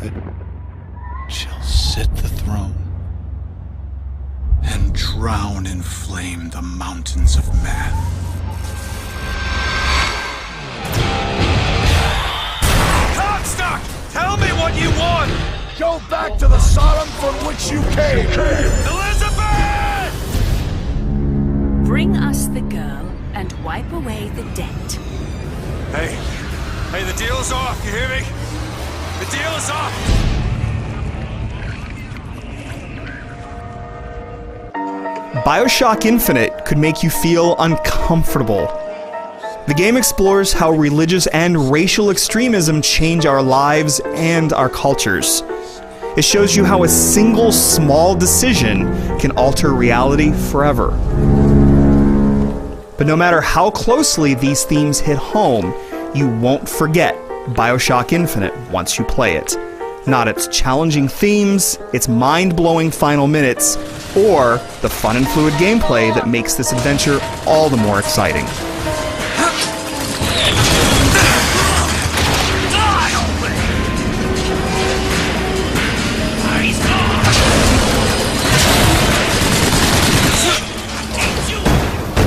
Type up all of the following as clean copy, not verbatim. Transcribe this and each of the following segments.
Good shall sit the throne and drown in flame the mountains of man. Comstock! Tell me what you want! Go back to the Sodom from which you came! Elizabeth! Bring us the girl and wipe away the debt. Hey, the deal's off, you hear me? The deal's off! BioShock Infinite could make you feel uncomfortable. The game explores how religious and racial extremism change our lives and our cultures. It shows you how a single small decision can alter reality forever. But no matter how closely these themes hit home, you won't forget BioShock Infinite once you play it. Not its challenging themes, its mind-blowing final minutes, or the fun and fluid gameplay that makes this adventure all the more exciting.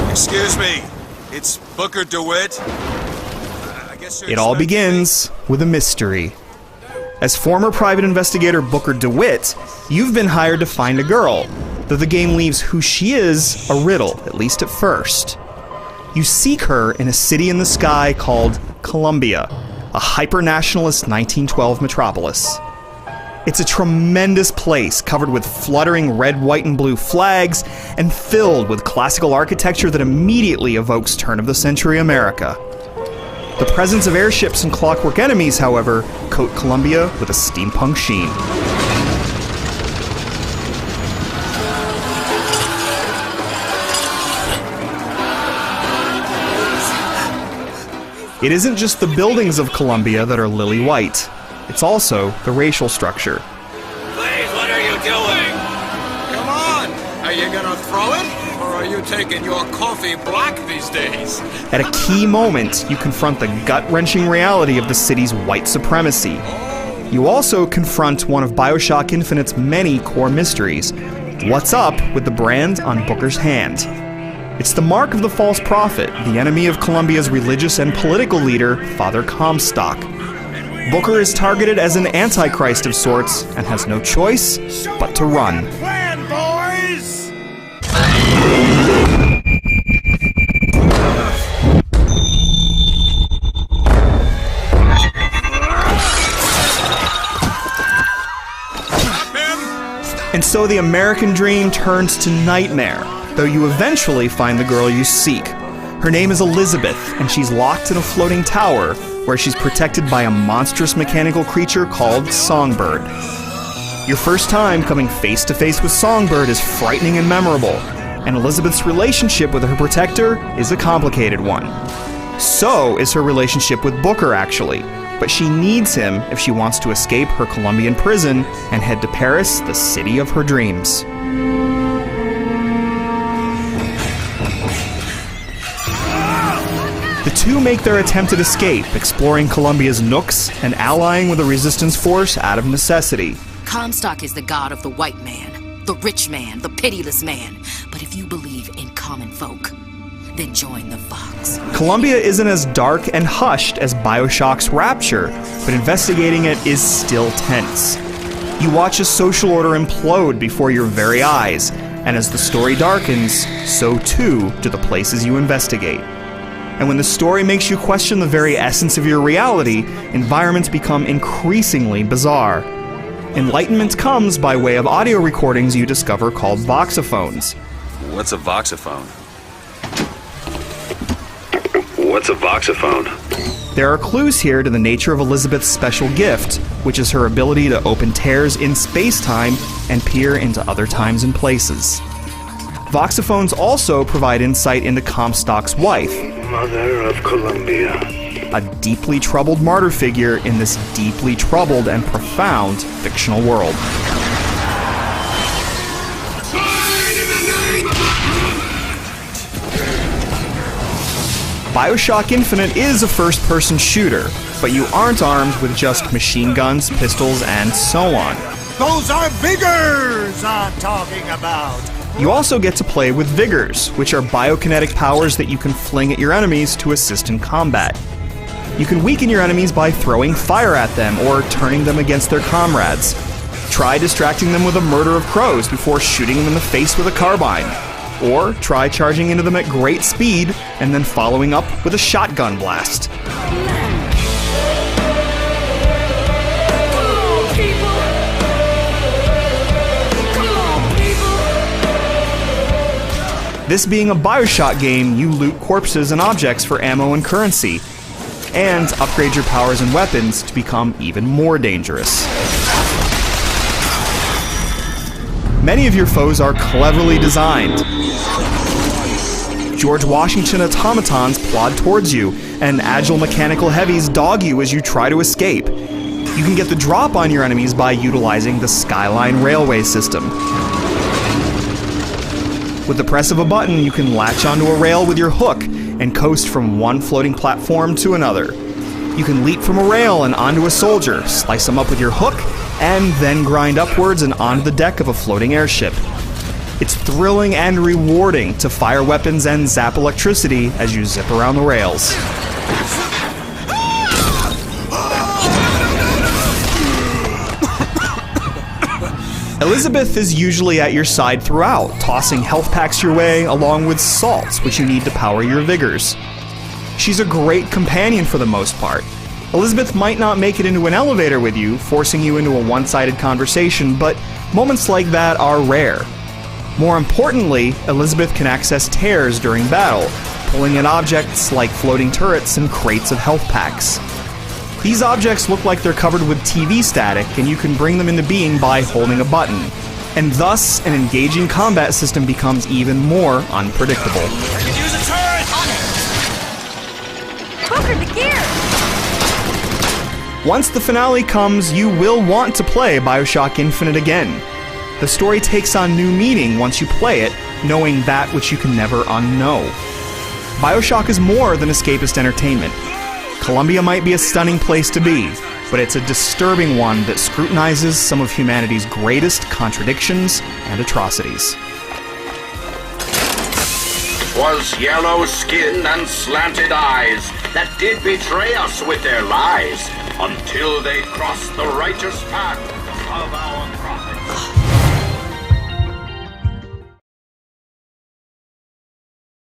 Excuse me, it's Booker DeWitt? It all begins with a mystery. As former private investigator Booker DeWitt, you've been hired to find a girl, though the game leaves who she is a riddle, at least at first. You seek her in a city in the sky called Columbia, a hyper-nationalist 1912 metropolis. It's a tremendous place covered with fluttering red, white, and blue flags and filled with classical architecture that immediately evokes turn-of-the-century America. The presence of airships and clockwork enemies, however, coat Columbia with a steampunk sheen. It isn't just the buildings of Columbia that are lily white. It's also the racial structure. Please, what are you doing? Come on! Are you gonna throw it? Or are you taking your coffee black these days? At a key moment, you confront the gut-wrenching reality of the city's white supremacy. You also confront one of BioShock Infinite's many core mysteries. What's up with the brand on Booker's hand? It's the mark of the false prophet, the enemy of Columbia's religious and political leader, Father Comstock. Booker is targeted as an antichrist of sorts and has no choice but to run. Plan, boys! And so the American dream turns to nightmare, though you eventually find the girl you seek. Her name is Elizabeth, and she's locked in a floating tower where she's protected by a monstrous mechanical creature called Songbird. Your first time coming face to face with Songbird is frightening and memorable, and Elizabeth's relationship with her protector is a complicated one. So is her relationship with Booker, actually, but she needs him if she wants to escape her Colombian prison and head to Paris, the city of her dreams. The two make their attempted escape, exploring Columbia's nooks and allying with a resistance force out of necessity. Comstock is the god of the white man, the rich man, the pitiless man. But if you believe in common folk, then join the Fox. Columbia isn't as dark and hushed as BioShock's Rapture, but investigating it is still tense. You watch as social order implode before your very eyes, and as the story darkens, so too do the places you investigate. And when the story makes you question the very essence of your reality, environments become increasingly bizarre. Enlightenment comes by way of audio recordings you discover called voxophones. What's a voxophone? What's a voxophone? There are clues here to the nature of Elizabeth's special gift, which is her ability to open tears in space-time and peer into other times and places. Voxophones also provide insight into Comstock's wife, Mother of Columbia. A deeply troubled martyr figure in this deeply troubled and profound fictional world. BioShock Infinite is a first-person shooter, but you aren't armed with just machine guns, pistols, and so on. Those are vigors I'm talking about. You also get to play with vigors, which are biokinetic powers that you can fling at your enemies to assist in combat. You can weaken your enemies by throwing fire at them or turning them against their comrades. Try distracting them with a murder of crows before shooting them in the face with a carbine. Or try charging into them at great speed and then following up with a shotgun blast. This being a BioShock game, you loot corpses and objects for ammo and currency, and upgrade your powers and weapons to become even more dangerous. Many of your foes are cleverly designed. George Washington automatons plod towards you, and agile mechanical heavies dog you as you try to escape. You can get the drop on your enemies by utilizing the Skyline railway system. With the press of a button, you can latch onto a rail with your hook and coast from one floating platform to another. You can leap from a rail and onto a soldier, slice them up with your hook, and then grind upwards and onto the deck of a floating airship. It's thrilling and rewarding to fire weapons and zap electricity as you zip around the rails. Elizabeth is usually at your side throughout, tossing health packs your way along with salts, which you need to power your vigors. She's a great companion for the most part. Elizabeth might not make it into an elevator with you, forcing you into a one-sided conversation, but moments like that are rare. More importantly, Elizabeth can access tears during battle, pulling at objects like floating turrets and crates of health packs. These objects look like they're covered with TV static, and you can bring them into being by holding a button. And thus, an engaging combat system becomes even more unpredictable. I could use a turret! Poker the gear! Once the finale comes, you will want to play BioShock Infinite again. The story takes on new meaning once you play it, knowing that which you can never unknow. BioShock is more than escapist entertainment. Columbia might be a stunning place to be, but it's a disturbing one that scrutinizes some of humanity's greatest contradictions and atrocities. 'Twas yellow skin and slanted eyes that did betray us with their lies, until they crossed the righteous path of our